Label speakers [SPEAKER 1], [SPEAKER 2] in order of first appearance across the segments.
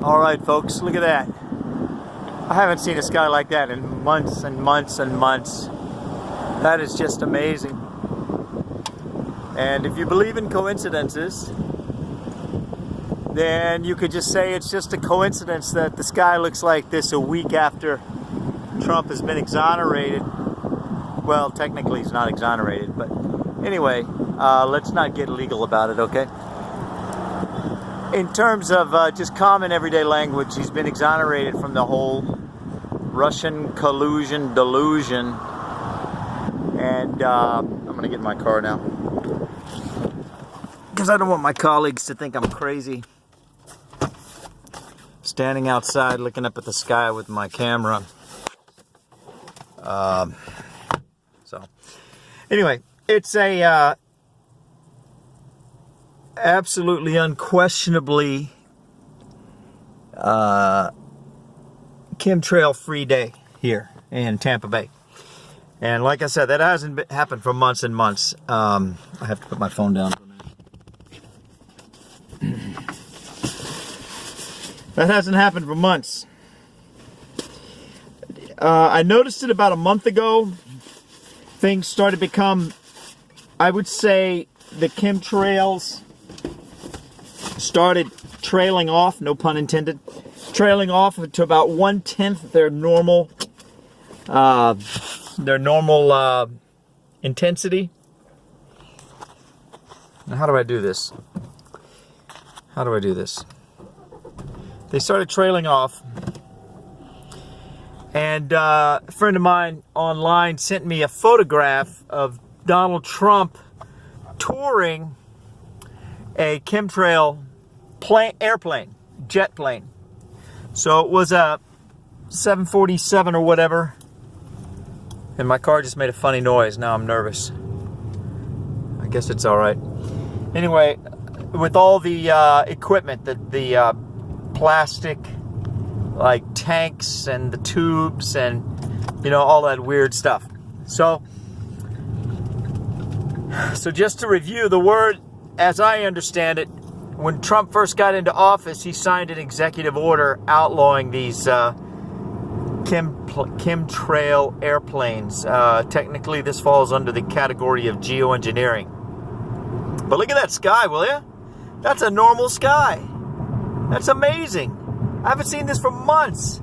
[SPEAKER 1] All right, folks, look at that. I haven't seen a sky like that in months and months and months. That is just amazing. And if you believe in coincidences, then you could just say it's just a coincidence that the sky looks like this a week after Trump has been exonerated. Well, technically he's not exonerated, but anyway, let's not get legal about it, okay? In terms of just common everyday language, he's been exonerated from the whole Russian collusion delusion. And I'm going to get in my car now, because I don't want my colleagues to think I'm crazy. Standing outside looking up at the sky with my camera. So, anyway, it's a absolutely unquestionably ChemTrail free day here in Tampa Bay. And like I said, that hasn't happened for months and months. I have to put my phone down for a minute. That hasn't happened for months. I noticed it about a month ago. Things started to become, I would say, the chemtrails started trailing off, no pun intended, trailing off to about 1/10 their normal intensity. Now, how do I do this? How do I do this? They started trailing off, and a friend of mine online sent me a photograph of Donald Trump touring a chemtrail jet plane. So it was a 747 or whatever, and my car just made a funny noise. Now I'm nervous. I guess it's all right. Anyway, with all the equipment, the plastic like tanks and the tubes and all that weird stuff. So just to review, the word, as I understand it, when Trump first got into office, he signed an executive order outlawing these chemtrail airplanes. Technically, this falls under the category of geoengineering. But look at that sky, will you? That's a normal sky. That's amazing. I haven't seen this for months.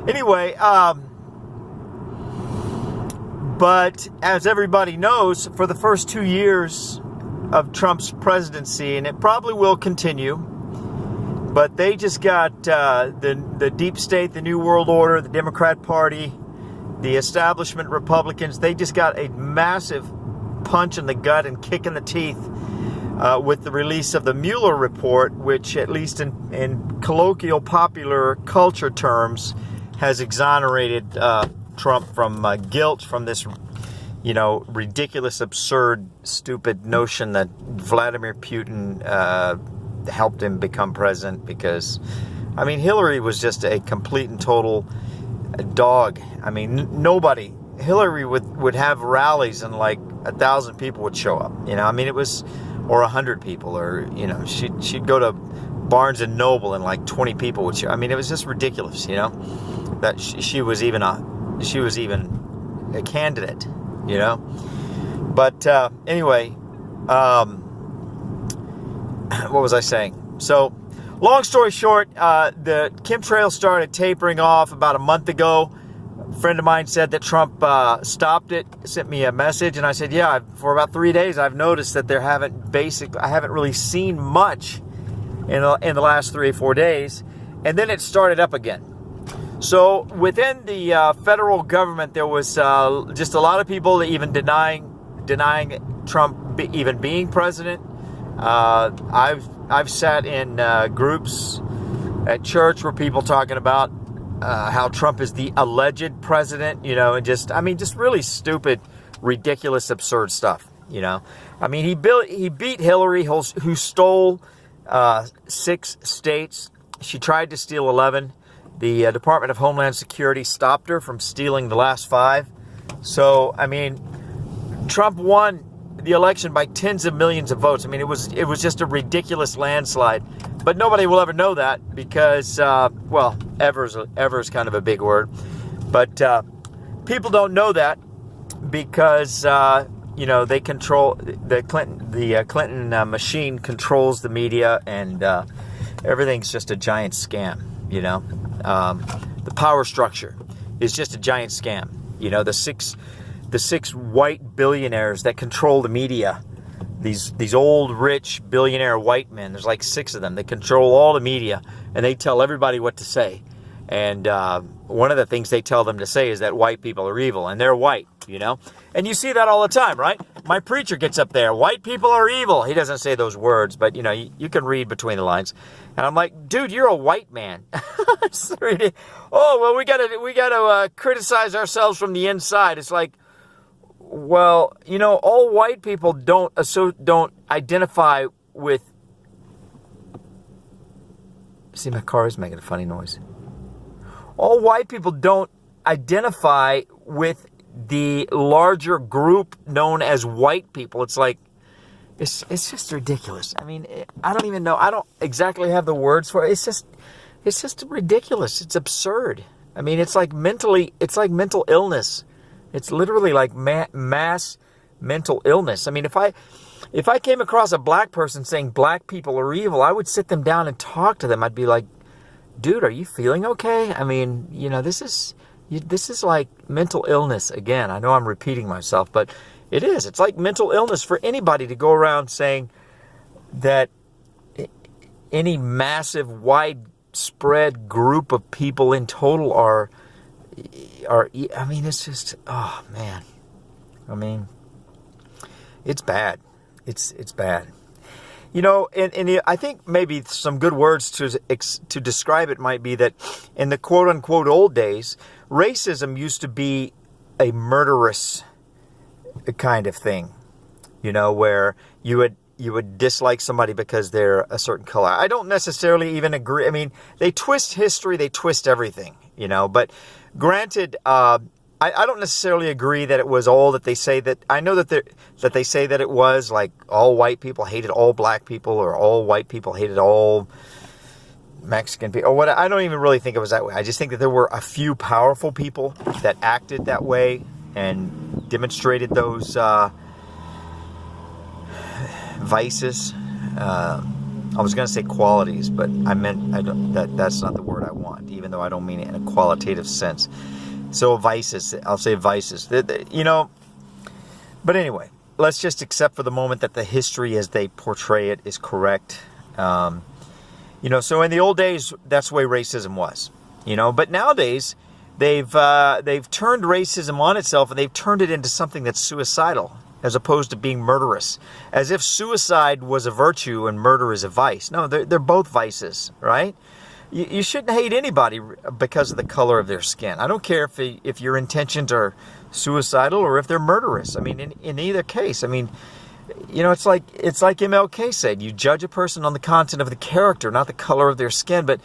[SPEAKER 1] Anyway, but as everybody knows, for the first 2 years of Trump's presidency, and it probably will continue, but they just got the deep state, the New World Order, the Democrat Party, the establishment Republicans, they just got a massive punch in the gut and kick in the teeth with the release of the Mueller Report, which, at least in colloquial popular culture terms, has exonerated Trump from guilt from this, ridiculous, absurd, stupid notion that Vladimir Putin helped him become president. Because, Hillary was just a complete and total dog. Hillary would have rallies and like 1,000 people would show up. It was, or 100 people, or she'd go to Barnes and Noble and like 20 people would show. It was just ridiculous. That she was even a candidate. But anyway, what was I saying? So, long story short, the chemtrail started tapering off about a month ago. A friend of mine said that Trump stopped it, sent me a message, and I said, yeah, for about 3 days I've noticed that I haven't really seen much in the last 3 or 4 days, and then it started up again. So within the federal government, there was just a lot of people even denying Trump even being president. I've sat in groups at church where people talking about how Trump is the alleged president, and just really stupid, ridiculous, absurd stuff. He beat Hillary, who stole 6 states. She tried to steal 11. The Department of Homeland Security stopped her from stealing the last 5. So, Trump won the election by tens of millions of votes. It was just a ridiculous landslide. But nobody will ever know that because, well, ever is kind of a big word. But people don't know that because, you know, they control, the Clinton machine controls the media, and everything's just a giant scam, you know. The power structure is just a giant scam. You know, the six white billionaires that control the media, these old, rich, billionaire white men, there's like 6 of them. They control all the media, and they tell everybody what to say. And one of the things they tell them to say is that white people are evil, and they're white, you know. And you see that all the time, right? My preacher gets up there, white people are evil. He doesn't say those words, but, you know, you can read between the lines. And I'm like, dude, you're a white man. Oh, well, we gotta criticize ourselves from the inside. It's like, well, you know, all white people don't identify with. See, my car is making a funny noise. All white people don't identify with the larger group known as white people. It's like, it's just ridiculous. I mean, I don't even know. I don't exactly have the words for it. It's just ridiculous. It's absurd. I mean, it's like mental illness. It's literally like mass mental illness. I mean, if I came across a black person saying black people are evil, I would sit them down and talk to them. I'd be like, dude, are you feeling okay? I mean, you know, this is like mental illness. Again, I know I'm repeating myself, but it is. It's like mental illness for anybody to go around saying that any massive, widespread group of people in total are. I mean, it's just, oh man. I mean, it's bad. It's bad. You know, and I think maybe some good words to describe it might be that in the quote-unquote old days, racism used to be a murderous kind of thing, you know, where you would dislike somebody because they're a certain color. I don't necessarily even agree. I mean, they twist history, they twist everything, you know, but granted, I don't necessarily agree that it was all that they say that. I know that they say that it was like all white people hated all black people, or all white people hated all Mexican people, or what. I don't even really think it was that way. I just think that there were a few powerful people that acted that way and demonstrated those vices. I was going to say qualities, but I meant that's not the word I want, even though I don't mean it in a qualitative sense. So vices, I'll say vices, you know. But anyway, let's just accept for the moment that the history as they portray it is correct. You know, so in the old days, that's the way racism was, you know. But nowadays, they've turned racism on itself, and they've turned it into something that's suicidal, as opposed to being murderous. As if suicide was a virtue and murder is a vice. No, they're both vices, right? You shouldn't hate anybody because of the color of their skin. I don't care if your intentions are suicidal or if they're murderous. I mean, in either case, I mean, you know, it's like MLK said, you judge a person on the content of the character, not the color of their skin. But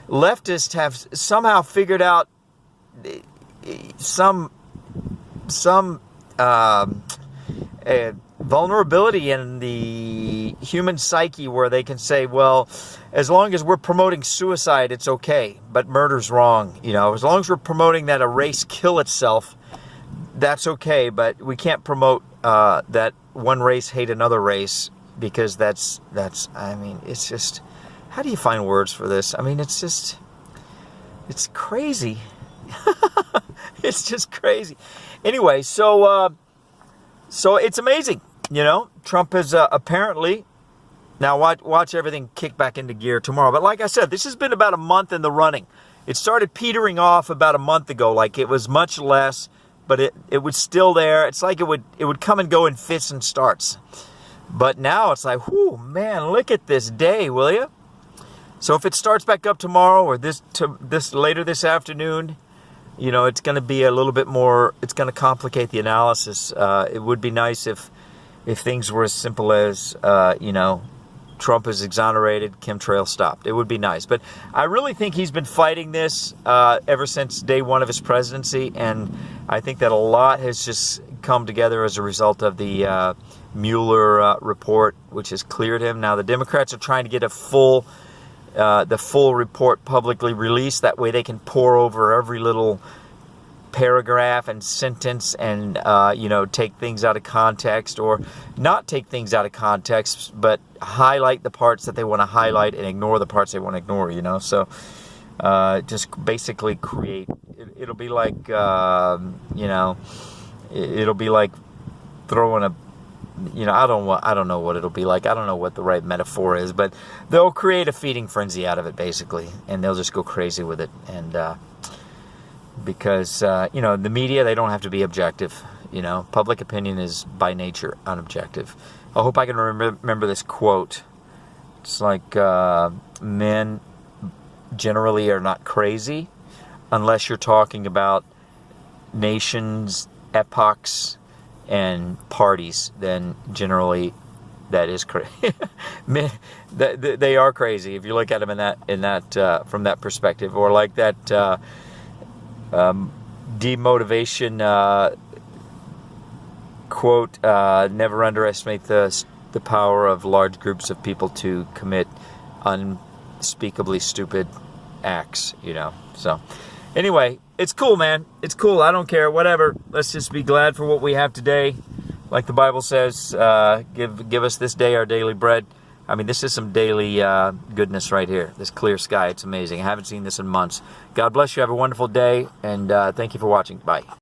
[SPEAKER 1] leftists have somehow figured out some vulnerability in the human psyche where they can say, well, as long as we're promoting suicide, it's okay, but murder's wrong. You know, as long as we're promoting that a race kill itself, that's okay, but we can't promote that one race hate another race, because that's. I mean, it's just, how do you find words for this? I mean, it's just, it's crazy. It's just crazy. Anyway, so it's amazing, you know. Trump has apparently, now watch everything kick back into gear tomorrow. But like I said, this has been about a month in the running. It started petering off about a month ago. Like, it was much less, but it was still there. It's like it would come and go in fits and starts. But now it's like, whoo, man, look at this day, will you? So if it starts back up tomorrow or this later this afternoon, you know, it's going to be a little bit more, it's going to complicate the analysis. It would be nice if things were as simple as, you know, Trump is exonerated, ChemTrail stopped. It would be nice. But I really think he's been fighting this ever since day one of his presidency, and I think that a lot has just come together as a result of the Mueller report, which has cleared him. Now the Democrats are trying to get a full the full report publicly released. That way they can pore over every little paragraph and sentence and, you know, take things out of context, or not take things out of context, but highlight the parts that they want to highlight and ignore the parts they want to ignore, you know. So just basically create, it'll be like, you know, it'll be like throwing a, you know, I don't know what it'll be like. I don't know what the right metaphor is, but they'll create a feeding frenzy out of it, basically, and they'll just go crazy with it. And because, you know, the media, they don't have to be objective. You know, public opinion is by nature unobjective. I hope I can remember this quote. It's like, men generally are not crazy unless you're talking about nations, epochs, and parties. Then generally that is crazy. They are crazy if you look at them in that from that perspective. Or like that demotivation quote, never underestimate the power of large groups of people to commit unspeakably stupid acts, you know. So anyway, it's cool, man. It's cool. I don't care. Whatever. Let's just be glad for what we have today. Like the Bible says, give us this day our daily bread. I mean, this is some daily goodness right here. This clear sky. It's amazing. I haven't seen this in months. God bless you. Have a wonderful day. And thank you for watching. Bye.